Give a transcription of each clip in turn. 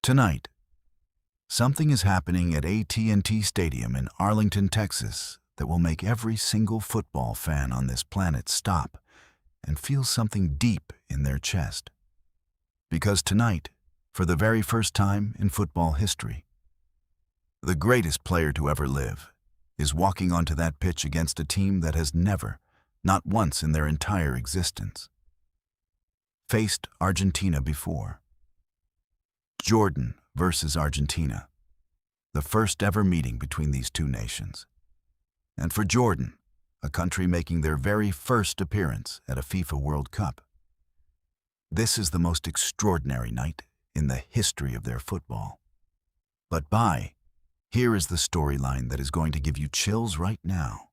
Tonight, something is happening at AT&T Stadium in Arlington, Texas, that will make every single football fan on this planet stop and feel something deep in their chest. Because tonight, for the very first time in football history, the greatest player to ever live is walking onto that pitch against a team that has never, not once in their entire existence, faced Argentina before. Jordan versus Argentina, the first ever meeting between these two nations. And for Jordan, a country making their very first appearance at a FIFA World Cup, this is the most extraordinary night in the history of their football. But here is the storyline that is going to give you chills right now.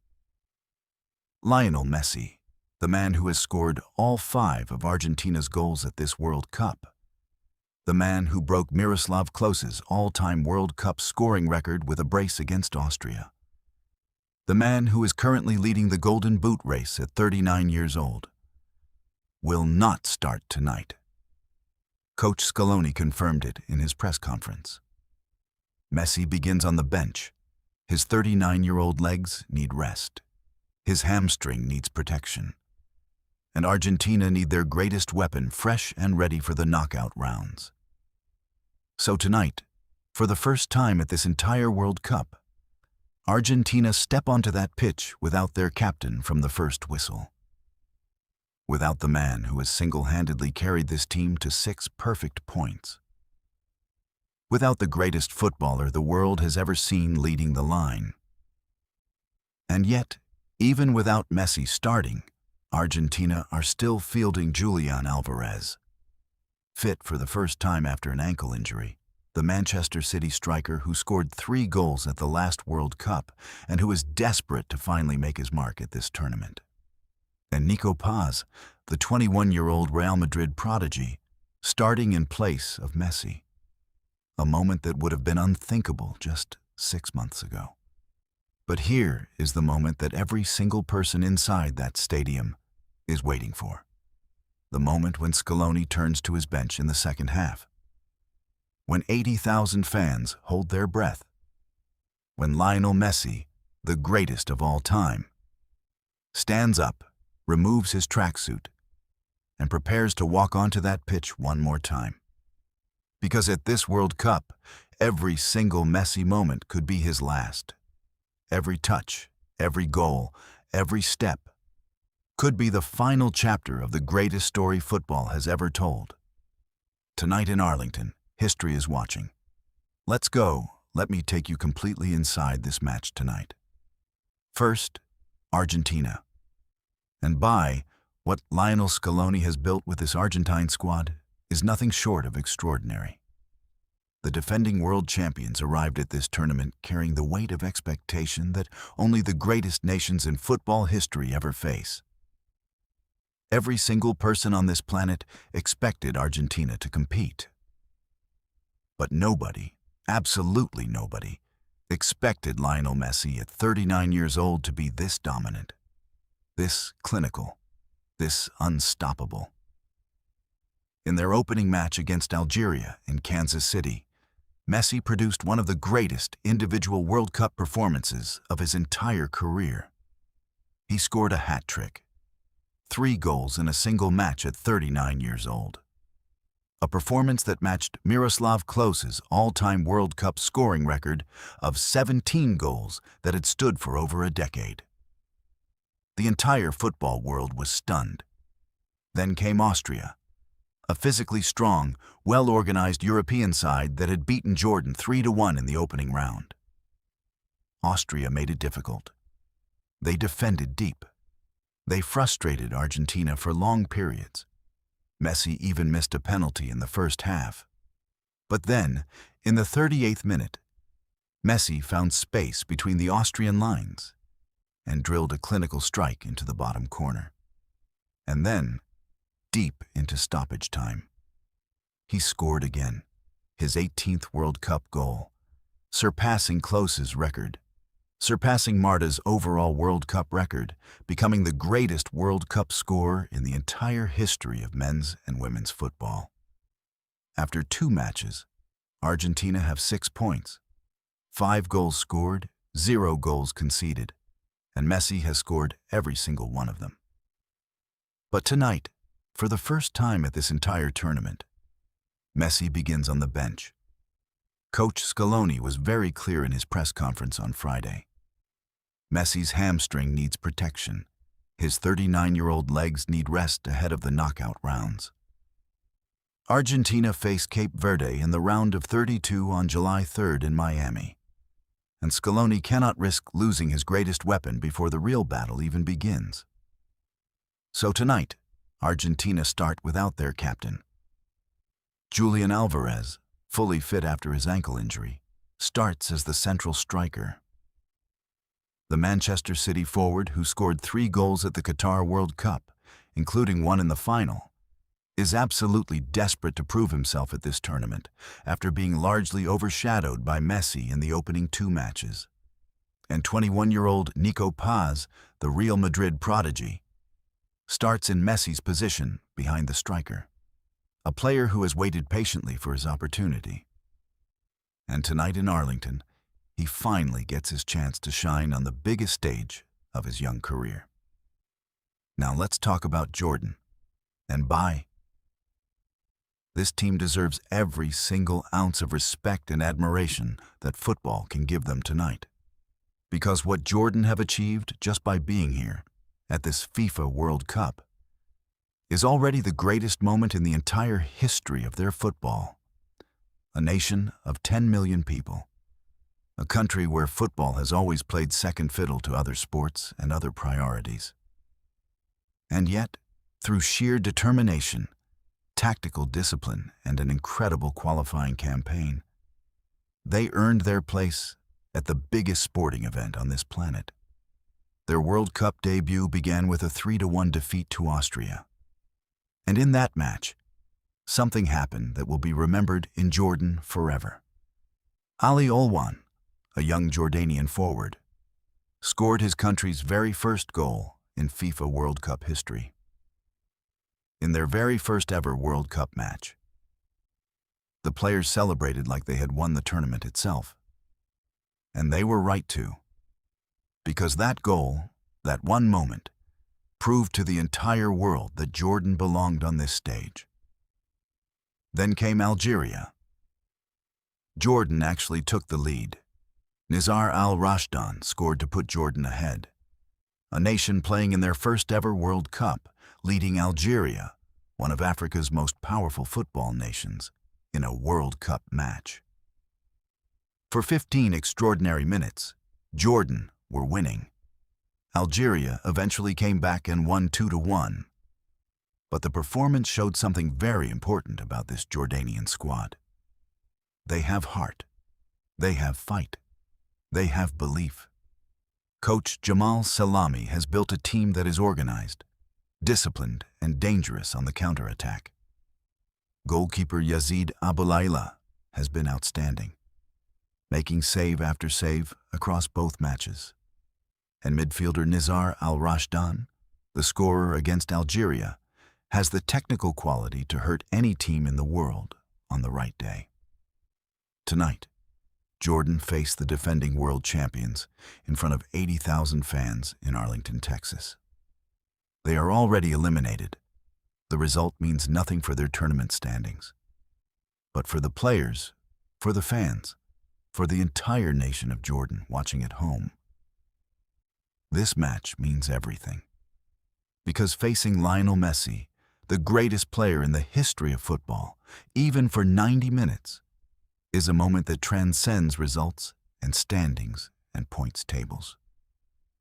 Lionel Messi, the man who has scored all 5 of Argentina's goals at this World Cup, the man who broke Miroslav Klose's all-time World Cup scoring record with a brace against Austria, the man who is currently leading the Golden Boot race at 39 years old, will not start tonight. Coach Scaloni confirmed it in his press conference. Messi begins on the bench. His 39-year-old legs need rest. His hamstring needs protection. And Argentina need their greatest weapon fresh and ready for the knockout rounds. So tonight, for the first time at this entire World Cup, Argentina step onto that pitch without their captain from the first whistle. Without the man who has single-handedly carried this team to 6 perfect points. Without the greatest footballer the world has ever seen leading the line. And yet, even without Messi starting, Argentina are still fielding Julian Alvarez. Fit for the first time after an ankle injury, the Manchester City striker who scored 3 goals at the last World Cup and who is desperate to finally make his mark at this tournament. And Nico Paz, the 21-year-old Real Madrid prodigy, starting in place of Messi. A moment that would have been unthinkable just 6 months ago. But here is the moment that every single person inside that stadium is waiting for. The moment when Scaloni turns to his bench in the second half. When 80,000 fans hold their breath. When Lionel Messi, the greatest of all time, stands up, removes his tracksuit, and prepares to walk onto that pitch one more time. Because at this World Cup, every single Messi moment could be his last. Every touch, every goal, every step could be the final chapter of the greatest story football has ever told. Tonight in Arlington, history is watching. Let's go. Let me take you completely inside this match tonight. First, Argentina. And what Lionel Scaloni has built with this Argentine squad is nothing short of extraordinary. The defending world champions arrived at this tournament carrying the weight of expectation that only the greatest nations in football history ever face. Every single person on this planet expected Argentina to compete. But nobody, absolutely nobody, expected Lionel Messi at 39 years old to be this dominant, this clinical, this unstoppable. In their opening match against Algeria in Kansas City, Messi produced one of the greatest individual World Cup performances of his entire career. He scored a hat trick, 3 goals in a single match at 39 years old. A performance that matched Miroslav Klose's all-time World Cup scoring record of 17 goals that had stood for over a decade. The entire football world was stunned. Then came Austria, a physically strong, well-organized European side that had beaten Jordan 3-1 in the opening round. Austria made it difficult. They defended deep. They frustrated Argentina for long periods. Messi even missed a penalty in the first half. But then, in the 38th minute, Messi found space between the Austrian lines and drilled a clinical strike into the bottom corner. And then, deep into stoppage time, he scored again, his 18th World Cup goal, surpassing Klose's record, surpassing Marta's overall World Cup record, becoming the greatest World Cup scorer in the entire history of men's and women's football. After 2 matches, Argentina have 6 points. 5 goals scored, 0 goals conceded, and Messi has scored every single one of them. But tonight, for the first time at this entire tournament, Messi begins on the bench. Coach Scaloni was very clear in his press conference on Friday. Messi's hamstring needs protection. His 39-year-old legs need rest ahead of the knockout rounds. Argentina face Cape Verde in the round of 32 on July 3rd in Miami. And Scaloni cannot risk losing his greatest weapon before the real battle even begins. So tonight, Argentina start without their captain. Julian Alvarez, fully fit after his ankle injury, starts as the central striker. The Manchester City forward, who scored 3 goals at the Qatar World Cup, including one in the final, is absolutely desperate to prove himself at this tournament after being largely overshadowed by Messi in the opening 2 matches. And 21-year-old Nico Paz, the Real Madrid prodigy, starts in Messi's position behind the striker, a player who has waited patiently for his opportunity. And tonight in Arlington, he finally gets his chance to shine on the biggest stage of his young career. Now let's talk about Jordan. And bye. This team deserves every single ounce of respect and admiration that football can give them tonight. Because what Jordan have achieved just by being here at this FIFA World Cup is already the greatest moment in the entire history of their football. A nation of 10 million people. A country where football has always played second fiddle to other sports and other priorities. And yet, through sheer determination, tactical discipline, and an incredible qualifying campaign, they earned their place at the biggest sporting event on this planet. Their World Cup debut began with a 3-1 defeat to Austria. And in that match, something happened that will be remembered in Jordan forever. Ali Olwan, a young Jordanian forward, scored his country's very first goal in FIFA World Cup history. In their very first ever World Cup match, the players celebrated like they had won the tournament itself. And they were right to. Because that goal, that one moment, proved to the entire world that Jordan belonged on this stage. Then came Algeria. Jordan actually took the lead. Nizar al-Rashdan scored to put Jordan ahead. A nation playing in their first ever World Cup, leading Algeria, one of Africa's most powerful football nations, in a World Cup match. For 15 extraordinary minutes, Jordan were winning. Algeria eventually came back and won 2-1. But the performance showed something very important about this Jordanian squad. They have heart. They have fight. They have belief. Coach Jamal Salami has built a team that is organized, disciplined, and dangerous on the counterattack. Goalkeeper Yazid Aboulayla has been outstanding, making save after save across both matches. And midfielder Nizar al-Rashdan, the scorer against Algeria, has the technical quality to hurt any team in the world on the right day. Tonight, Jordan faced the defending world champions in front of 80,000 fans in Arlington, Texas. They are already eliminated. The result means nothing for their tournament standings. But for the players, for the fans, for the entire nation of Jordan watching at home, this match means everything. Because facing Lionel Messi, the greatest player in the history of football, even for 90 minutes, is a moment that transcends results and standings and points tables.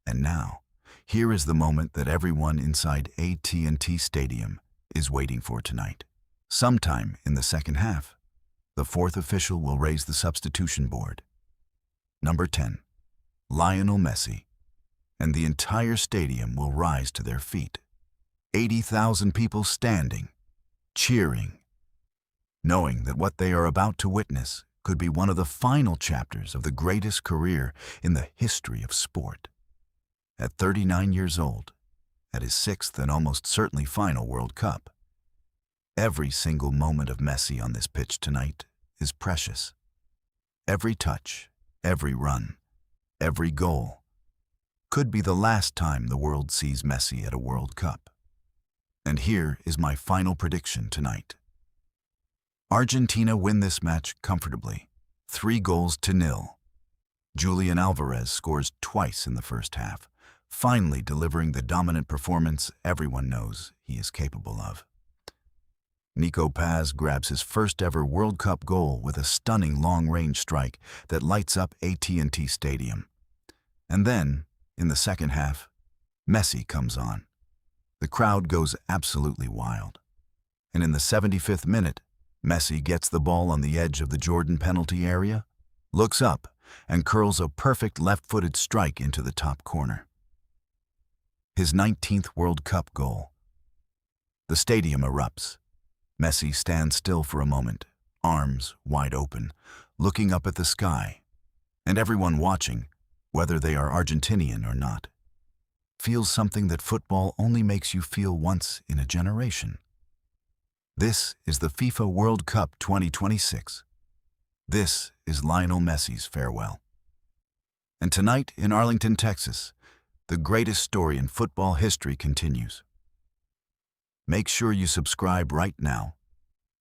And now, here is the moment that everyone inside AT&T Stadium is waiting for tonight. Sometime in the second half, the fourth official will raise the substitution board. Number 10, Lionel Messi, and the entire stadium will rise to their feet. 80,000 people standing, cheering, knowing that what they are about to witness could be one of the final chapters of the greatest career in the history of sport. At 39 years old, at his 6th and almost certainly final World Cup, every single moment of Messi on this pitch tonight is precious. Every touch, every run, every goal could be the last time the world sees Messi at a World Cup. And here is my final prediction tonight. Argentina win this match comfortably, 3-0. Julian Alvarez scores twice in the first half, finally delivering the dominant performance everyone knows he is capable of. Nico Paz grabs his first-ever World Cup goal with a stunning long-range strike that lights up AT&T Stadium. And then, in the second half, Messi comes on. The crowd goes absolutely wild. And in the 75th minute, Messi gets the ball on the edge of the Jordan penalty area, looks up, and curls a perfect left-footed strike into the top corner. His 19th World Cup goal. The stadium erupts. Messi stands still for a moment, arms wide open, looking up at the sky. And everyone watching, whether they are Argentinian or not, feels something that football only makes you feel once in a generation. This is the FIFA World Cup 2026. This is Lionel Messi's farewell. And tonight in Arlington, Texas, the greatest story in football history continues. Make sure you subscribe right now,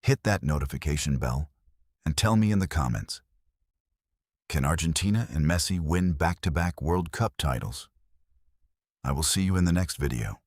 hit that notification bell, and tell me in the comments, can Argentina and Messi win back-to-back World Cup titles? I will see you in the next video.